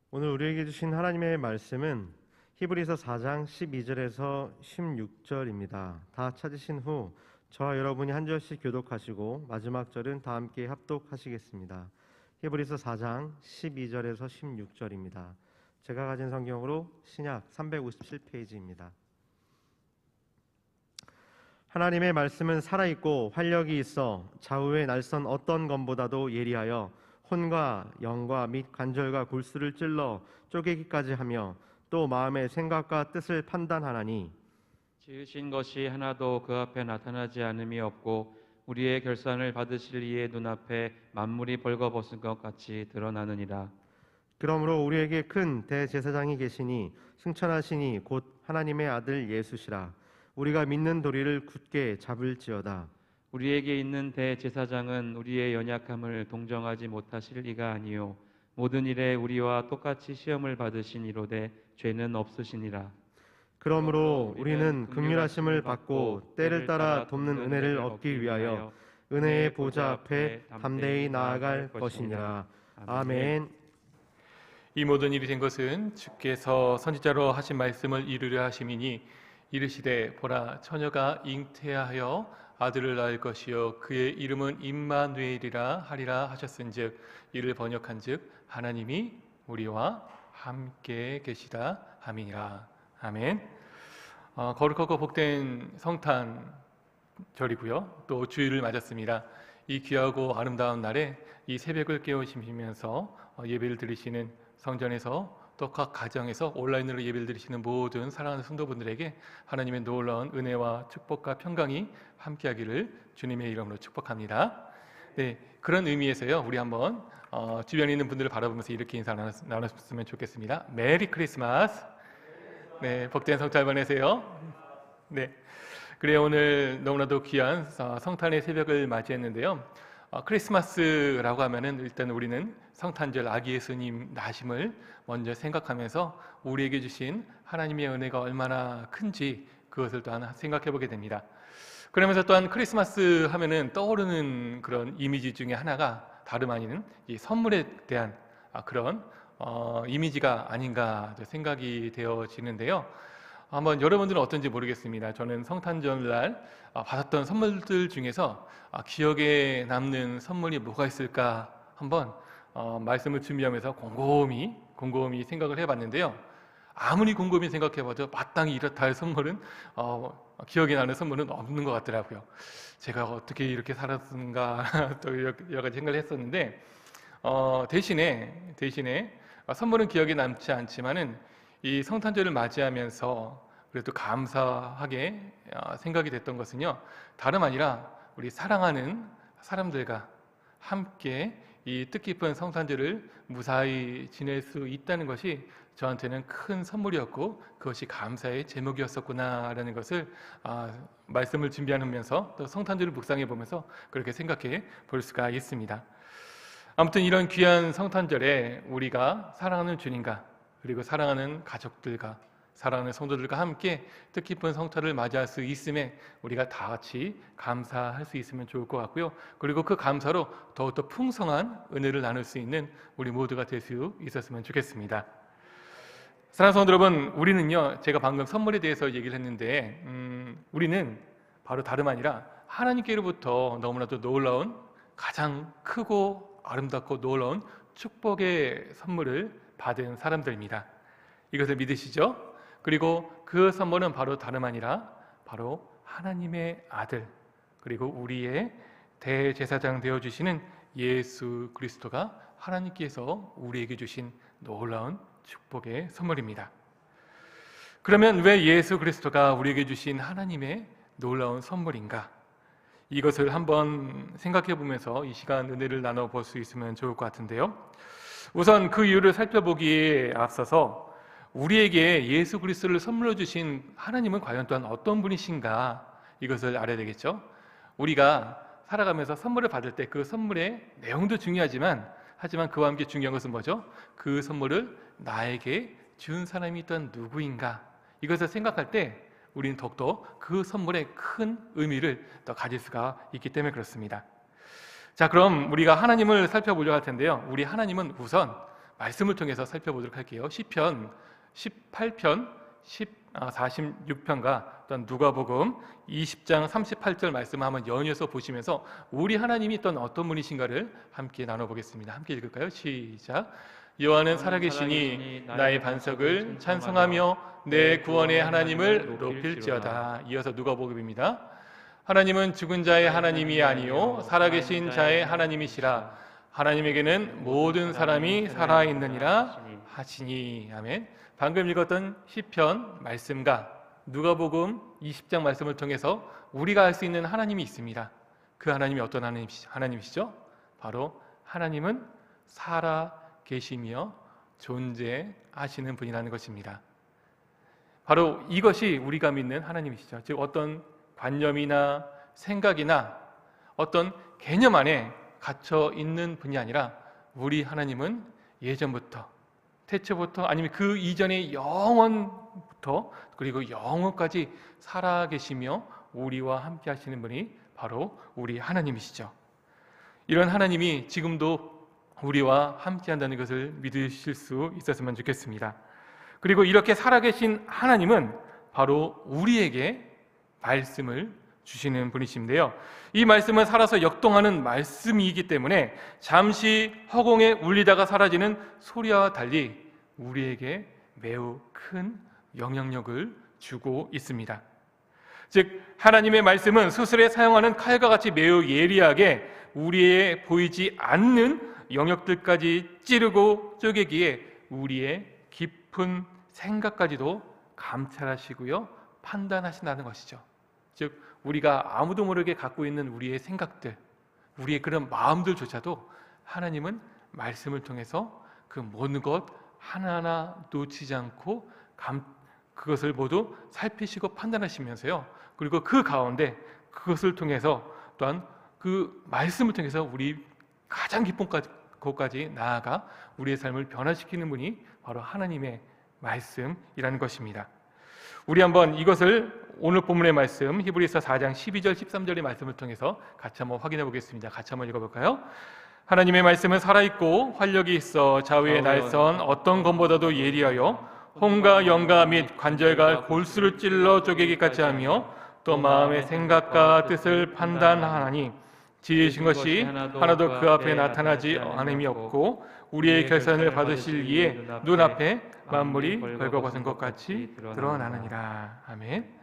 오늘 우리에게 주신 하나님의 말씀은 히브리서 4장 12절에서 16절입니다. 다 찾으신 후 저와 여러분이 한 절씩 교독하시고 마지막 절은 다 함께 합독하시겠습니다. 히브리서 4장 12절에서 16절입니다. 제가 가진 성경으로 신약 357페이지입니다. 하나님의 말씀은 살아있고 활력이 있어 좌우의 날선 어떤 검보다도 예리하여 혼과 영과 및 관절과 골수를 찔러 쪼개기까지 하며 또 마음의 생각과 뜻을 판단하나니 지으신 것이 하나도 그 앞에 나타나지 않음이 없고 우리의 결산을 받으실 이의 눈앞에 만물이 벌거벗은 것 같이 드러나느니라. 그러므로 우리에게 큰 대제사장이 계시니 승천하시니 곧 하나님의 아들 예수시라. 우리가 믿는 도리를 굳게 잡을지어다. 우리에게 있는 대제사장은 우리의 연약함을 동정하지 못하실 이가 아니요 모든 일에 우리와 똑같이 시험을 받으신 이로되 죄는 없으시니라. 그러므로 우리는 긍휼하심을 받고 때를 따라 돕는 은혜를 얻기 위하여 은혜의 보좌 앞에 담대히 나아갈 것이니라. 아멘. 이 모든 일이 된 것은 주께서 선지자로 하신 말씀을 이루려 하심이니 이르시되 보라 처녀가 잉태하여 아들을 낳을 것이요 그의 이름은 임마누엘이라 하리라 하셨은즉 이를 번역한즉 하나님이 우리와 함께 계시다 함이니라. 아멘. 거룩하고 복된 성탄절이고요. 또 주일을 맞았습니다. 이 귀하고 아름다운 날에 이 새벽을 깨우시면서 예배를 드리시는 성전에서 또 각 가정에서 온라인으로 예배를 드리시는 모든 사랑하는 성도분들에게 하나님의 놀라운 은혜와 축복과 평강이 함께하기를 주님의 이름으로 축복합니다. 네, 그런 의미에서요. 우리 한번 주변에 있는 분들을 바라보면서 이렇게 인사 나눴으면 좋겠습니다. 메리 크리스마스. 네, 복된 성탄 보내세요. 네, 그래요. 오늘 너무나도 귀한 성탄의 새벽을 맞이했는데요. 크리스마스라고 하면은 일단 우리는 성탄절 아기 예수님 나심을 먼저 생각하면서 우리에게 주신 하나님의 은혜가 얼마나 큰지 그것을 또한 생각해 보게 됩니다. 그러면서 또한 크리스마스 하면은 떠오르는 그런 이미지 중에 하나가 다름 아닌 이 선물에 대한 그런 이미지가 아닌가 생각이 되어지는데요. 한번 여러분들은 어떤지 모르겠습니다. 저는 성탄절날 받았던 선물들 중에서 기억에 남는 선물이 뭐가 있을까 한번 말씀을 준비하면서 곰곰이 생각을 해봤는데요. 아무리 곰곰이 생각해봐도 마땅히 이렇다 할 선물은 기억에 나는 선물은 없는 것 같더라고요. 제가 어떻게 이렇게 살았는가 또 여러 가지 생각을 했었는데 대신에 선물은 기억에 남지 않지만은 이 성탄절을 맞이하면서 그래도 감사하게 생각이 됐던 것은요, 다름 아니라 우리 사랑하는 사람들과 함께 이 뜻깊은 성탄절을 무사히 지낼 수 있다는 것이 저한테는 큰 선물이었고 그것이 감사의 제목이었었구나라는 것을 말씀을 준비하면서 또 성탄절을 묵상해 보면서 그렇게 생각해 볼 수가 있습니다. 아무튼 이런 귀한 성탄절에 우리가 사랑하는 주님과 그리고 사랑하는 가족들과 사랑하는 성도들과 함께 뜻깊은 성탄을 맞이할 수 있음에 우리가 다 같이 감사할 수 있으면 좋을 것 같고요. 그리고 그 감사로 더욱더 풍성한 은혜를 나눌 수 있는 우리 모두가 될 수 있었으면 좋겠습니다. 사랑하는 성도 여러분, 우리는요, 제가 방금 선물에 대해서 얘기를 했는데 우리는 바로 다름 아니라 하나님께로부터 너무나도 놀라운 가장 크고 아름답고 놀라운 축복의 선물을 받은 사람들입니다. 이것을 믿으시죠? 그리고 그 선물은 바로 다름 아니라 바로 하나님의 아들 그리고 우리의 대제사장 되어주시는 예수 그리스도가 하나님께서 우리에게 주신 놀라운 축복의 선물입니다. 그러면 왜 예수 그리스도가 우리에게 주신 하나님의 놀라운 선물인가? 이것을 한번 생각해 보면서 이 시간 은혜를 나눠볼 수 있으면 좋을 것 같은데요. 우선 그 이유를 살펴보기에 앞서서 우리에게 예수 그리스도를 선물로 주신 하나님은 과연 또한 어떤 분이신가 이것을 알아야 되겠죠. 우리가 살아가면서 선물을 받을 때 그 선물의 내용도 중요하지만 그와 함께 중요한 것은 뭐죠? 그 선물을 나에게 준 사람이 또한 누구인가 이것을 생각할 때 우리는 더욱더 그 선물의 큰 의미를 더 가질 수가 있기 때문에 그렇습니다. 자, 그럼 우리가 하나님을 살펴보려고 할 텐데요. 우리 하나님은 우선 말씀을 통해서 살펴보도록 할게요. 시편 18편 46편과 또한 누가복음 20장 38절 말씀을 한번 연이어서 보시면서 우리 하나님이 어떤 분이신가를 함께 나눠보겠습니다. 함께 읽을까요? 시작. 여호와는 살아계시니 나의 반석을 찬송하며 내 구원의 하나님을 높일지어다. 이어서 누가복음입니다. 하나님은 죽은 자의 하나님이 아니요 살아계신 자의 하나님이시라. 하나님에게는 모든 사람이 살아있느니라 하시니. 아멘. 방금 읽었던 시편 말씀과 누가복음 20장 말씀을 통해서 우리가 알 수 있는 하나님이 있습니다. 그 하나님이 어떤 하나님이시죠? 바로 하나님은 살아계시며 존재하시는 분이라는 것입니다. 바로 이것이 우리가 믿는 하나님이시죠. 즉 어떤 관념이나 생각이나 어떤 개념 안에 갇혀 있는 분이 아니라 우리 하나님은 예전부터, 태초부터, 아니면 그 이전의 영원부터 그리고 영원까지 살아계시며 우리와 함께 하시는 분이 바로 우리 하나님이시죠. 이런 하나님이 지금도 우리와 함께 한다는 것을 믿으실 수 있었으면 좋겠습니다. 그리고 이렇게 살아계신 하나님은 바로 우리에게 말씀을 주시는 분이신데요, 이 말씀은 살아서 역동하는 말씀이기 때문에 잠시 허공에 울리다가 사라지는 소리와 달리 우리에게 매우 큰 영향력을 주고 있습니다. 즉 하나님의 말씀은 수술에 사용하는 칼과 같이 매우 예리하게 우리의 보이지 않는 영역들까지 찌르고 쪼개기에 우리의 깊은 생각까지도 감찰하시고요, 판단하신다는 것이죠. 즉 우리가 아무도 모르게 갖고 있는 우리의 생각들, 우리의 그런 마음들조차도 하나님은 말씀을 통해서 그 모든 것 하나하나 놓치지 않고 그것을 모두 살피시고 판단하시면서요, 그리고 그 가운데 그것을 통해서 또한 그 말씀을 통해서 우리 가장 깊은 곳까지 나아가 우리의 삶을 변화시키는 분이 바로 하나님의 말씀이라는 것입니다. 우리 한번 이것을 오늘 본문의 말씀 히브리서 4장 12절 13절의 말씀을 통해서 같이 한번 확인해 보겠습니다. 같이 한번 읽어볼까요? 하나님의 말씀은 살아있고 활력이 있어 좌우의 날선 어떤 검보다도 예리하여 홍과 영과 및 관절과 골수를 찔러 쪼개기까지 하며 또 마음의 생각과 뜻을 판단하나니 지으신 것이 하나도 그 앞에 나타나지 않음이 없고 우리의 결산을 받으실 이에 눈앞에 만물이 벌거벗은 것 같이 드러나느니라. 아멘.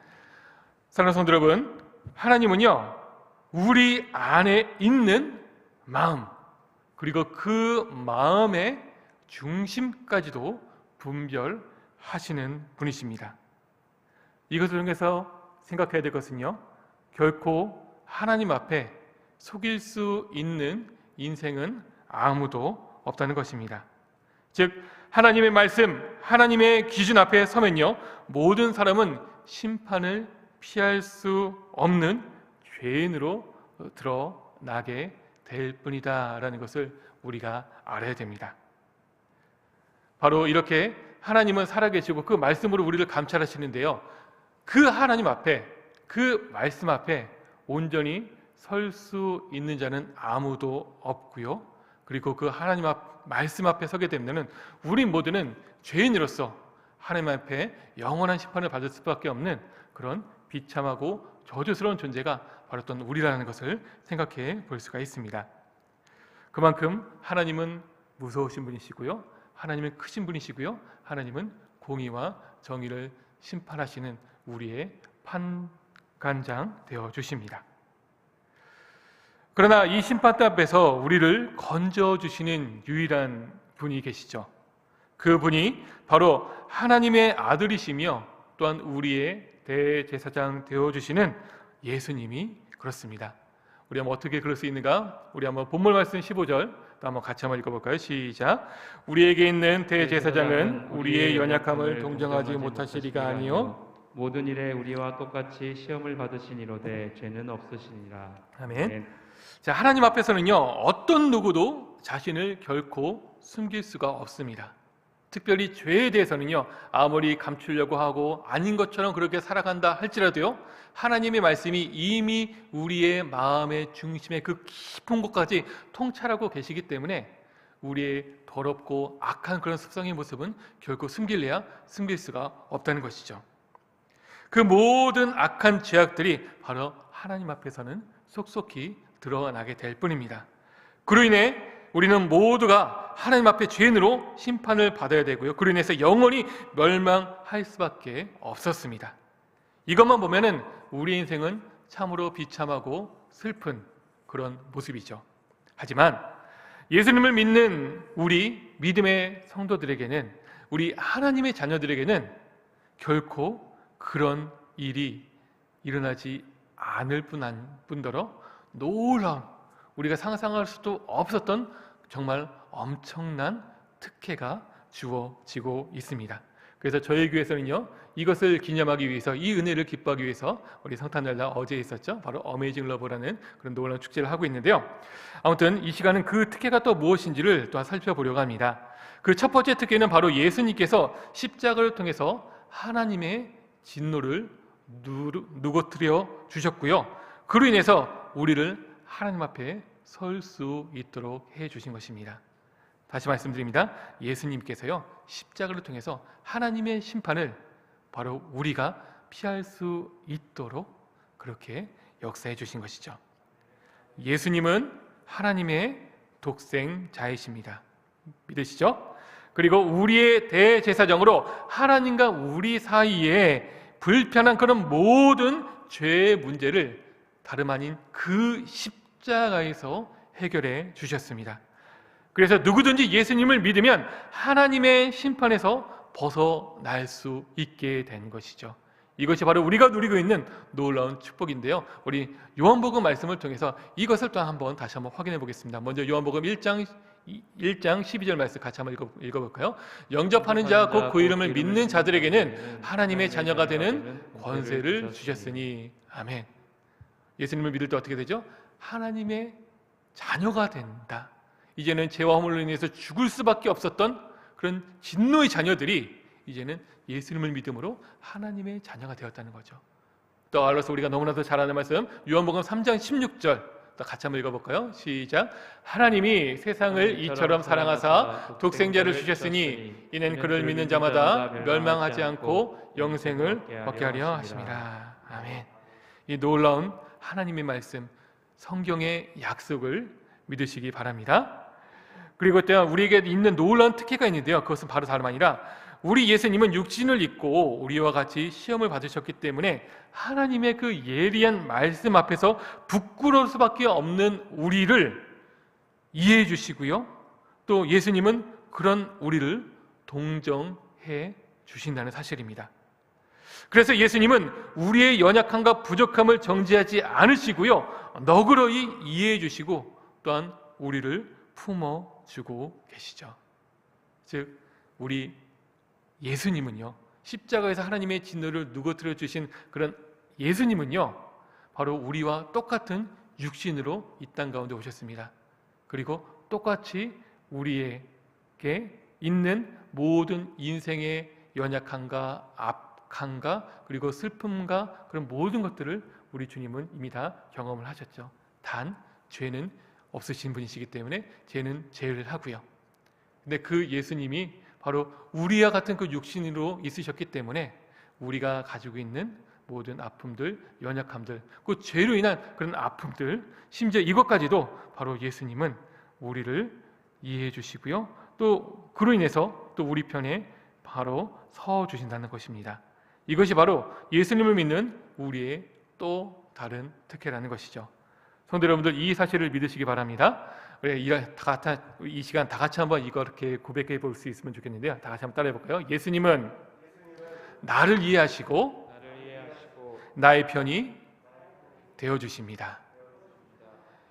사랑하는 성도 여러분, 하나님은요 우리 안에 있는 마음, 그리고 그 마음의 중심까지도 분별하시는 분이십니다. 이것을 통해서 생각해야 될 것은요, 결코 하나님 앞에 속일 수 있는 인생은 아무도 없다는 것입니다. 즉 하나님의 말씀, 하나님의 기준 앞에 서면요 모든 사람은 심판을 피할 수 없는 죄인으로 드러나게 될 뿐이다 라는 것을 우리가 알아야 됩니다. 바로 이렇게 하나님은 살아계시고 그 말씀으로 우리를 감찰하시는데요, 그 하나님 앞에, 그 말씀 앞에 온전히 설 수 있는 자는 아무도 없고요, 그리고 그 하나님 말씀 앞에 서게 되면 우리 모두는 죄인으로서 하나님 앞에 영원한 심판을 받을 수밖에 없는 그런 비참하고 저주스러운 존재가 바로 어떤 우리라는 것을 생각해 볼 수가 있습니다. 그만큼 하나님은 무서우신 분이시고요, 하나님은 크신 분이시고요, 하나님은 공의와 정의를 심판하시는 우리의 판관장 되어 주십니다. 그러나 이 심판대 앞에서 우리를 건져주시는 유일한 분이 계시죠. 그분이 바로 하나님의 아들이시며 또한 우리의 대제사장 되어주시는 예수님이 그렇습니다. 우리 한번 어떻게 그럴 수 있는가? 우리 한번 본문 말씀 15절 또 한번 같이 한번 읽어볼까요? 시작. 우리에게 있는 대제사장은 우리의 연약함을 동정하지 못하시리가 아니요 모든 일에 우리와 똑같이 시험을 받으시니로되 죄는 없으시니라. 아멘. 자, 하나님 앞에서는요 어떤 누구도 자신을 결코 숨길 수가 없습니다. 특별히 죄에 대해서는요 아무리 감추려고 하고 아닌 것처럼 그렇게 살아간다 할지라도요 하나님의 말씀이 이미 우리의 마음의 중심의 그 깊은 곳까지 통찰하고 계시기 때문에 우리의 더럽고 악한 그런 습성의 모습은 결코 숨길 수가 없다는 것이죠. 그 모든 악한 죄악들이 바로 하나님 앞에서는 속속히 드러나게 될 뿐입니다. 그로 인해 우리는 모두가 하나님 앞에 죄인으로 심판을 받아야 되고요, 그로 인해서 영원히 멸망할 수밖에 없었습니다. 이것만 보면은 우리 인생은 참으로 비참하고 슬픈 그런 모습이죠. 하지만 예수님을 믿는 우리 믿음의 성도들에게는, 우리 하나님의 자녀들에게는 결코 그런 일이 일어나지 않을 뿐더러 놀라운, 우리가 상상할 수도 없었던 정말 엄청난 특혜가 주어지고 있습니다. 그래서 저희 교회에서는요, 이것을 기념하기 위해서, 이 은혜를 기뻐하기 위해서 우리 성탄절날 어제 있었죠, 바로 어메이징 러브라는 그런 놀라운 축제를 하고 있는데요, 아무튼 이 시간은 그 특혜가 또 무엇인지를 또 살펴보려고 합니다. 그 첫 번째 특혜는 바로 예수님께서 십자가를 통해서 하나님의 진노를 누그러뜨려 주셨고요, 그로 인해서 우리를 하나님 앞에 설 수 있도록 해 주신 것입니다. 다시 말씀드립니다. 예수님께서요, 십자가를 통해서 하나님의 심판을 바로 우리가 피할 수 있도록 그렇게 역사해 주신 것이죠. 예수님은 하나님의 독생자이십니다. 믿으시죠? 그리고 우리의 대제사장으로 하나님과 우리 사이에 불편한 그런 모든 죄의 문제를 다름 아닌 그 십자가에서 해결해 주셨습니다. 그래서 누구든지 예수님을 믿으면 하나님의 심판에서 벗어날 수 있게 된 것이죠. 이것이 바로 우리가 누리고 있는 놀라운 축복인데요, 우리 요한복음 말씀을 통해서 이것을 또 다시 한번 확인해 보겠습니다. 먼저 요한복음 1장 12절 말씀 같이 한번 읽어볼까요? 영접하는 자 곧 그 이름을 믿는 자들에게는 하나님의 자녀가 되는 권세를 주셨으니. 아멘. 예수님을 믿을 때 어떻게 되죠? 하나님의 자녀가 된다. 이제는 죄와 허물로 인해서 죽을 수밖에 없었던 그런 진노의 자녀들이 이제는 예수님을 믿음으로 하나님의 자녀가 되었다는 거죠. 또 알아서 우리가 너무나도 잘 아는 말씀, 요한복음 3장 16절 또 같이 한번 읽어볼까요? 시작. 하나님이 세상을 이처럼 사랑하사 독생자를 주셨으니 이는 그를 믿는 자마다 멸망하지 않고 영생을 얻게 하려 하심이라. 아멘. 이 놀라운 하나님의 말씀, 성경의 약속을 믿으시기 바랍니다. 그리고 또한 우리에게 있는 놀라운 특혜가 있는데요, 그것은 바로 다름 아니라 우리 예수님은 육신을 입고 우리와 같이 시험을 받으셨기 때문에 하나님의 그 예리한 말씀 앞에서 부끄러울 수밖에 없는 우리를 이해해 주시고요, 또 예수님은 그런 우리를 동정해 주신다는 사실입니다. 그래서 예수님은 우리의 연약함과 부족함을 정죄하지 않으시고요, 너그러이 이해해 주시고 또한 우리를 품어주고 계시죠. 즉 우리 예수님은요, 십자가에서 하나님의 진노를 누그러뜨려 주신 그런 예수님은요, 바로 우리와 똑같은 육신으로 이 땅 가운데 오셨습니다. 그리고 똑같이 우리에게 있는 모든 인생의 연약함과 악함과 그리고 슬픔과 그런 모든 것들을 우리 주님은 이미 다 경험을 하셨죠. 단 죄는 없으신 분이시기 때문에 죄는 제외를 하고요. 근데 그 예수님이 바로 우리와 같은 그 육신으로 있으셨기 때문에 우리가 가지고 있는 모든 아픔들, 연약함들, 그 죄로 인한 그런 아픔들, 심지어 이것까지도 바로 예수님은 우리를 이해해 주시고요, 또 그로 인해서 또 우리 편에 바로 서 주신다는 것입니다. 이것이 바로 예수님을 믿는 우리의 또 다른 특혜라는 것이죠. 성도 여러분들, 이 사실을 믿으시기 바랍니다. 이 시간 다 같이 한번 이거 이렇게 고백해 볼 수 있으면 좋겠는데요, 다 같이 한번 따라해 볼까요? 예수님은 나를 이해하시고 나의 편이 되어 주십니다.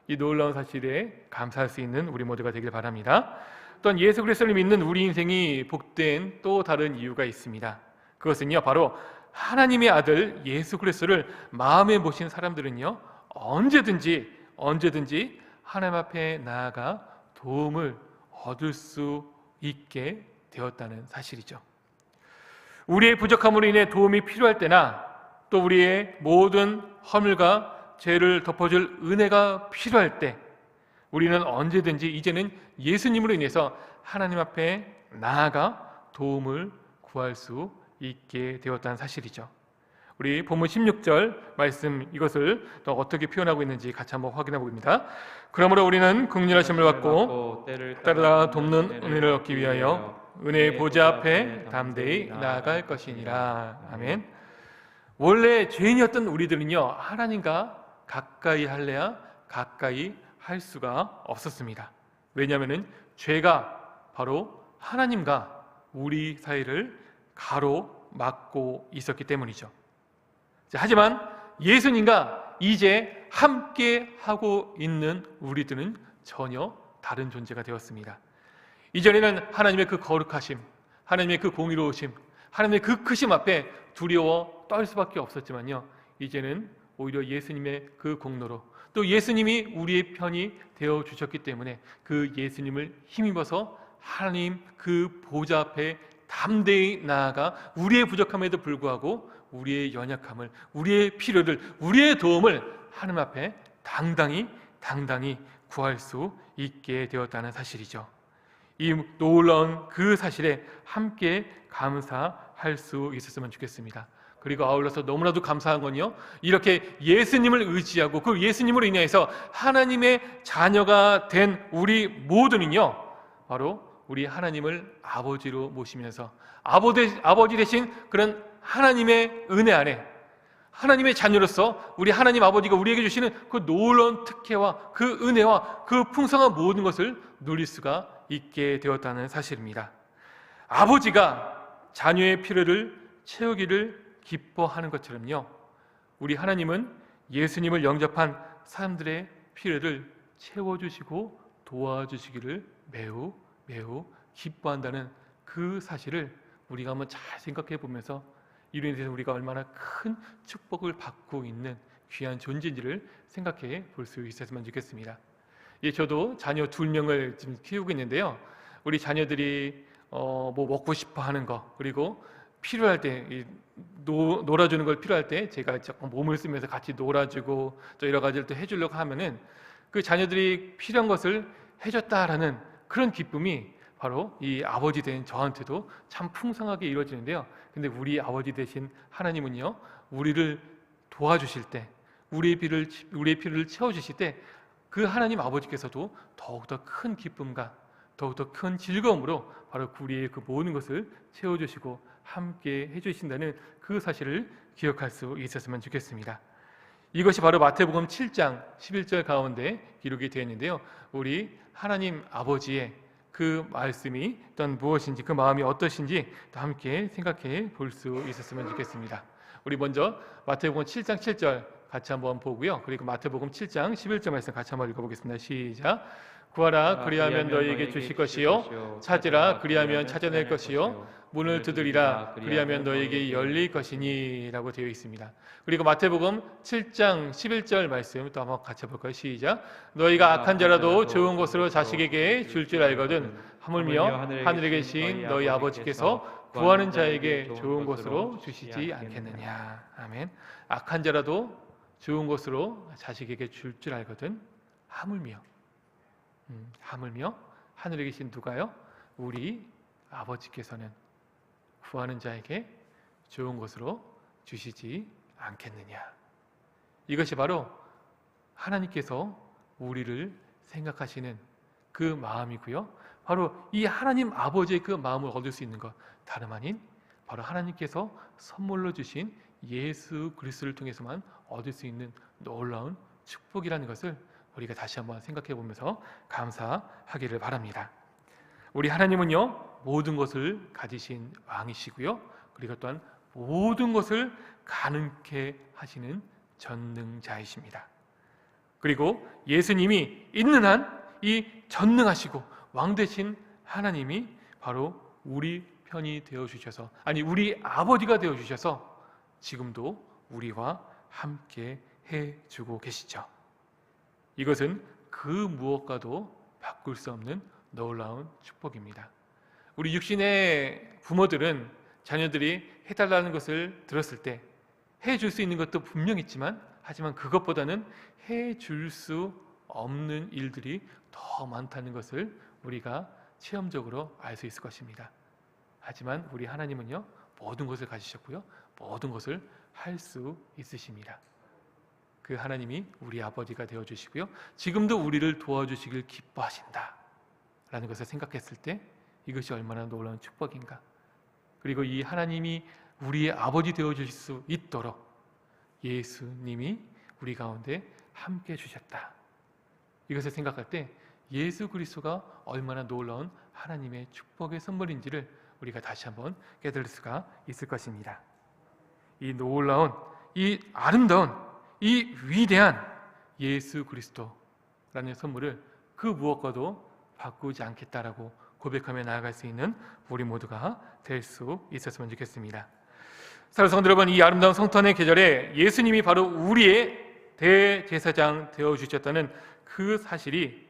이 놀라운 사실에 감사할 수 있는 우리 모두가 되길 바랍니다. 또한 예수 그리스도를 믿는 우리 인생이 복된 또 다른 이유가 있습니다. 그것은요, 바로 하나님의 아들 예수 그리스도를 마음에 모신 사람들은요, 언제든지 하나님 앞에 나아가 도움을 얻을 수 있게 되었다는 사실이죠. 우리의 부족함으로 인해 도움이 필요할 때나 또 우리의 모든 허물과 죄를 덮어줄 은혜가 필요할 때 우리는 언제든지 이제는 예수님으로 인해서 하나님 앞에 나아가 도움을 구할 수 있게 되었다는 사실이죠. 우리 본문 16절 말씀 이것을 또 어떻게 표현하고 있는지 같이 한번 확인해 보겠습니다. 그러므로 우리는 긍휼하심을 받고 따라 돕는 은혜를 얻기 위하여 은혜의 보좌 앞에 담대히 나아갈 것이니라. 아멘. 원래 죄인이었던 우리들은요, 하나님과 가까이 할래야 가까이 할 수가 없었습니다. 왜냐하면 죄가 바로 하나님과 우리 사이를 가로막고 있었기 때문이죠. 하지만 예수님과 이제 함께 하고 있는 우리들은 전혀 다른 존재가 되었습니다. 이전에는 하나님의 그 거룩하심, 하나님의 그 공의로우심, 하나님의 그 크심 앞에 두려워 떨 수밖에 없었지만요, 이제는 오히려 예수님의 그 공로로 또 예수님이 우리의 편이 되어 주셨기 때문에 그 예수님을 힘입어서 하나님 그 보좌 앞에 담대히 나아가 우리의 부족함에도 불구하고 우리의 연약함을, 우리의 필요를, 우리의 도움을 하나님 앞에 당당히 구할 수 있게 되었다는 사실이죠. 이 놀라운 그 사실에 함께 감사할 수 있었으면 좋겠습니다. 그리고 아울러서 너무나도 감사한 건요, 이렇게 예수님을 의지하고 그 예수님으로 인해서 하나님의 자녀가 된 우리 모두는요, 바로 우리 하나님을 아버지로 모시면서 아버지 대신 그런 하나님의 은혜 안에 하나님의 자녀로서 우리 하나님 아버지가 우리에게 주시는 그 놀라운 특혜와 그 은혜와 그 풍성한 모든 것을 누릴 수가 있게 되었다는 사실입니다. 아버지가 자녀의 필요를 채우기를 기뻐하는 것처럼요, 우리 하나님은 예수님을 영접한 사람들의 필요를 채워주시고 도와주시기를 매우 기뻐한다는 그 사실을 우리가 한번 잘 생각해 보면서 이로 인해서 우리가 얼마나 큰 축복을 받고 있는 귀한 존재인지를 생각해 볼 수 있었으면 좋겠습니다. 예, 저도 자녀 2명을 지금 키우고 있는데요, 우리 자녀들이 뭐 먹고 싶어 하는 거, 그리고 필요할 때 놀아주는 걸 필요할 때 제가 조금 몸을 쓰면서 같이 놀아주고 또 여러 가지를 또 해주려고 하면은 그 자녀들이 필요한 것을 해줬다라는 그런 기쁨이 바로 이 아버지 된 저한테도 참 풍성하게 이루어지는데요. 근데 우리 아버지 되신 하나님은요, 우리를 도와주실 때, 우리의 필요를 채워주실 때 그 하나님 아버지께서도 더욱더 큰 기쁨과 더욱더 큰 즐거움으로 바로 우리의 그 모든 것을 채워주시고 함께 해주신다는 그 사실을 기억할 수 있었으면 좋겠습니다. 이것이 바로 마태복음 7장 11절 가운데 기록이 되어 있는데요, 우리 하나님 아버지의 그 말씀이 또한 무엇인지, 그 마음이 어떠신지 또 함께 생각해 볼 수 있었으면 좋겠습니다. 우리 먼저 마태복음 7장 7절 같이 한번 보고요, 그리고 마태복음 7장 11절 말씀 같이 한번 읽어보겠습니다. 시작. 구하라 그리하면 너희에게 주실 것이요, 찾으라 그리하면 찾아낼 것이요, 문을 두드리라 그리하면 너희에게 열릴 것이니 라고 되어 있습니다. 그리고 마태복음 7장 11절 말씀 또 한번 같이 볼까요? 시작. 너희가 악한 자라도 좋은 것으로 자식에게 줄 줄 알거든 하물며 하늘에 계신 너희 아버지께서 구하는 자에게 좋은 것으로 주시지 않겠느냐. 아멘. 악한 자라도 좋은 것으로 자식에게 줄 줄 알거든 하물며 하늘에 계신 누가요? 우리 아버지께서는 구하는 자에게 좋은 것으로 주시지 않겠느냐. 이것이 바로 하나님께서 우리를 생각하시는 그 마음이고요, 바로 이 하나님 아버지의 그 마음을 얻을 수 있는 것 다름 아닌 바로 하나님께서 선물로 주신 예수 그리스도를 통해서만 얻을 수 있는 놀라운 축복이라는 것을 우리가 다시 한번 생각해 보면서 감사하기를 바랍니다. 우리 하나님은요, 모든 것을 가지신 왕이시고요, 그리고 또한 모든 것을 가능케 하시는 전능자이십니다. 그리고 예수님이 있는 한 이 전능하시고 왕 되신 하나님이 바로 우리 편이 되어 주셔서, 아니 우리 아버지가 되어 주셔서 지금도 우리와 함께 해 주고 계시죠. 이것은 그 무엇과도 바꿀 수 없는 놀라운 축복입니다. 우리 육신의 부모들은 자녀들이 해달라는 것을 들었을 때 해줄 수 있는 것도 분명 있지만, 하지만 그것보다는 해줄 수 없는 일들이 더 많다는 것을 우리가 체험적으로 알 수 있을 것입니다. 하지만 우리 하나님은요, 모든 것을 가지셨고요, 모든 것을 할 수 있으십니다. 그 하나님이 우리 아버지가 되어주시고요, 지금도 우리를 도와주시길 기뻐하신다 라는 것을 생각했을 때 이것이 얼마나 놀라운 축복인가. 그리고 이 하나님이 우리의 아버지 되어주실 수 있도록 예수님이 우리 가운데 함께 해주셨다. 이것을 생각할 때 예수 그리스도가 얼마나 놀라운 하나님의 축복의 선물인지를 우리가 다시 한번 깨달을 수가 있을 것입니다. 이 놀라운, 이 아름다운, 이 위대한 예수 그리스도라는 선물을 그 무엇과도 바꾸지 않겠다라고 고백하며 나아갈 수 있는 우리 모두가 될 수 있었으면 좋겠습니다. 사랑하는 성도 여러분, 이 아름다운 성탄의 계절에 예수님이 바로 우리의 대제사장 되어주셨다는 그 사실이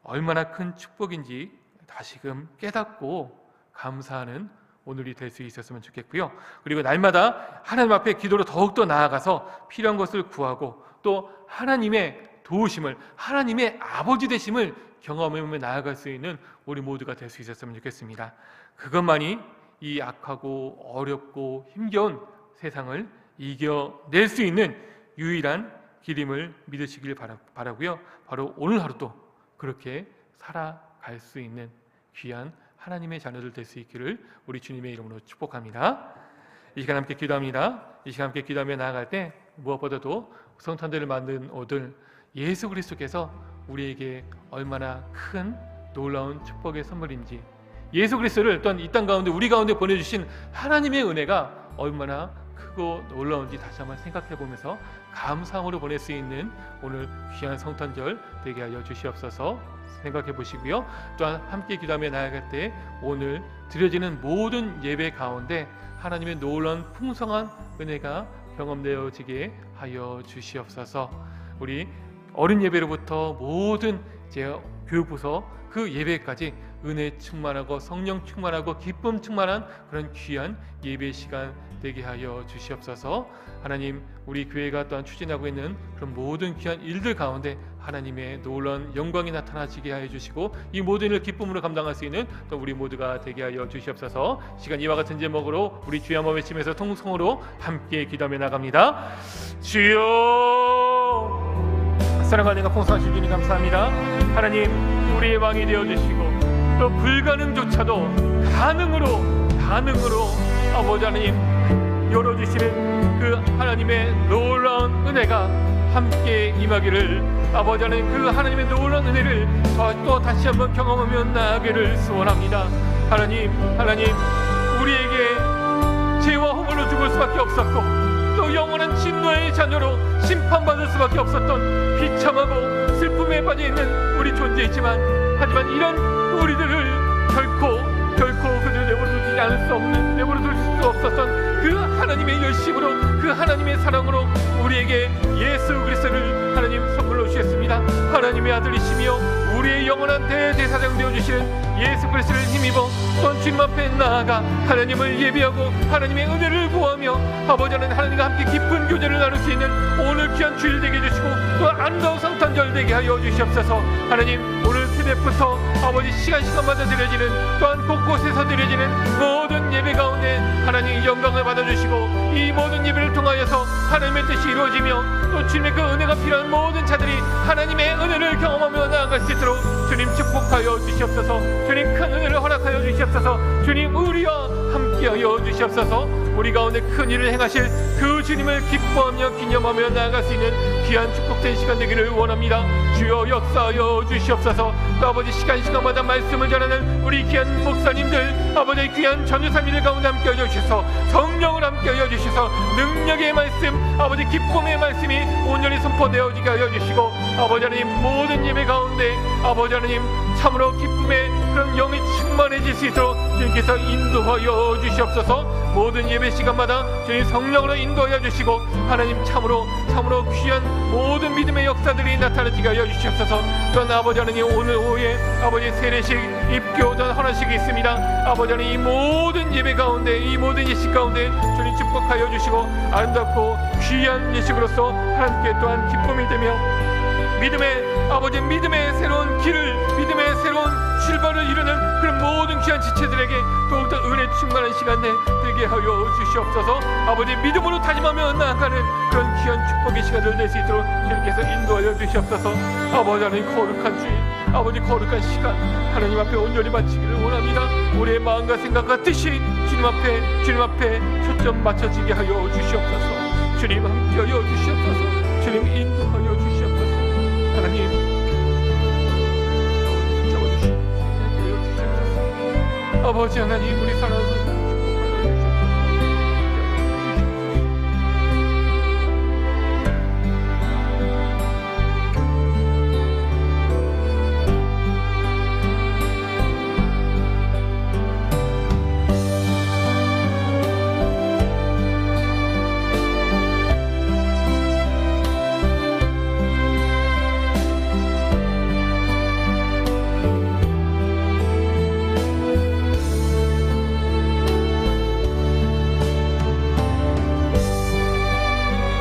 얼마나 큰 축복인지 다시금 깨닫고 감사하는 오늘이 될 수 있었으면 좋겠고요. 그리고 날마다 하나님 앞에 기도로 더욱더 나아가서 필요한 것을 구하고 또 하나님의 도우심을, 하나님의 아버지 되심을 경험하며 나아갈 수 있는 우리 모두가 될 수 있었으면 좋겠습니다. 그것만이 이 악하고 어렵고 힘겨운 세상을 이겨낼 수 있는 유일한 길임을 믿으시길 바라고요. 바로 오늘 하루도 그렇게 살아갈 수 있는 귀한 하나님의 자녀들 될 수 있기를 우리 주님의 이름으로 축복합니다. 이 시간 함께 기도합니다. 이 시간 함께 기도하며 나아갈 때 무엇보다도 성탄절을 만든 오늘 예수 그리스도께서 우리에게 얼마나 큰 놀라운 축복의 선물인지, 예수 그리스도를 또한 이 땅 가운데 우리 가운데 보내주신 하나님의 은혜가 얼마나 크고 놀라운지 다시 한번 생각해 보면서 감사함으로 보낼 수 있는 오늘 귀한 성탄절 되게 하여 주시옵소서 생각해 보시고요. 또한 함께 기도하며 나아갈 때 오늘 드려지는 모든 예배 가운데 하나님의 놀라운 풍성한 은혜가 경험되어지게 하여 주시옵소서. 우리 어린 예배로부터 모든 교육부서 그 예배까지 은혜 충만하고 성령 충만하고 기쁨 충만한 그런 귀한 예배 시간 되게 하여 주시옵소서. 하나님, 우리 교회가 또한 추진하고 있는 그런 모든 귀한 일들 가운데 하나님의 놀라운 영광이 나타나지게 하여 주시고 이 모든 일을 기쁨으로 감당할 수 있는 또 우리 모두가 되게 하여 주시옵소서. 시간 이와 같은 제목으로 우리 주여 한번 외치면서 통성으로 함께 기도하며 나갑니다. 주여, 사랑하는 풍성하신 주님 감사합니다. 하나님, 우리의 왕이 되어주시고 또 불가능조차도 가능으로 아버지 하나님 열어주시는 그 하나님의 놀라운 은혜가 함께 임하기를, 아버지 하나님 그 하나님의 놀라운 은혜를 또 다시 한번 경험하며 나아가기를 소원합니다. 하나님 우리에게 죄와 허물로 죽을 수밖에 없었고 또 영원한 진노의 자녀로 심판받을 수밖에 없었던 비참하고 슬픔에 빠져있는 우리 존재이지만, 하지만 이런 우리들을 결코 그들 내버려두지 않을 수 없는, 내버려둘 수 없었던 그 하나님의 열심으로, 그 하나님의 사랑으로 우리에게 예수 그리스도를 하나님 선물로 주셨습니다. 하나님의 아들이시며 우리의 영원한 대제사장 되어주시는 예수 그리스도를 힘입어 또한 주님 앞에 나아가 하나님을 예배하고 하나님의 은혜를 구하며 아버지 하나님과 함께 깊은 교제를 나눌 수 있는 오늘 귀한 주일 되게 해주시고 또 아름다운 성탄절 되게 하여 주시옵소서. 하나님, 오늘 새벽부터 아버지 시간마다 드려지는 또한 곳곳에서 드려지는 모든 예배 가운데 하나님 영광을 받아주시고 이 모든 예배를 통하여서 하나님의 뜻이 이루어지며 또 주님의 그 은혜가 필요한 모든 자들이 하나님의 은혜를 경험하며 나아갈 수 있도록 주님 축복하여 주시옵소서. 주님 큰 은혜를 허락하여 주시옵소서. 주님 우리와 함께하여 주시옵소서. 우리 가운데 큰 일을 행하실 그 주님을 기뻐하며 기념하며 나아갈 수 있는 귀한 축복된 시간 되기를 원합니다. 주여 역사하여 주시옵소서. 또 아버지 시간마다 말씀을 전하는 우리 귀한 목사님들, 아버지의 귀한 전유사님들 가운데 함께하여 주셔서 성령을 함께하여 주셔서 능력의 말씀, 아버지 기쁨의 말씀이 온전히 선포되어지게 하여 주시고 아버지 하나님 모든 예배 가운데 아버지 하나님 참으로 기쁨의 그런 영이 충만해질 수 있도록 주님께서 인도하여 주시옵소서. 모든 예배 시간마다 주님 성령으로 인도하여 주시고 하나님 참으로 귀한 모든 믿음의 역사들이 나타나지게 하여 주시옵소서. 또한 아버지 하나님 오늘 오후에 아버지 세례식, 입교 전 헌화식이 있습니다. 아버지 하나님 이 모든 예배 가운데 이 모든 예식 가운데 주님 축복하여 주시고 아름답고 귀한 예식으로서 하나님께 또한 기쁨이 되며 믿음의 새로운 길을, 믿음의 새로운 출발을 이루는 그런 모든 귀한 지체들에게 더욱더 은혜 충만한 시간 되게 하여 주시옵소서. 아버지, 믿음으로 다짐하며 나아가는 그런 귀한 축복의 시간을 낼 수 있도록 주님께서 인도하여 주시옵소서. 아버지 하나님, 거룩한 주일, 아버지 거룩한 시간 하나님 앞에 온전히 바치기를 원합니다. 우리의 마음과 생각과 뜻이 주님 앞에 초점 맞춰지게 하여 주시옵소서. 주님 함께하여 주시옵소서. 주님 인도하여 주시옵소서. 하나님, 아버지 하나님, 우리 사랑하는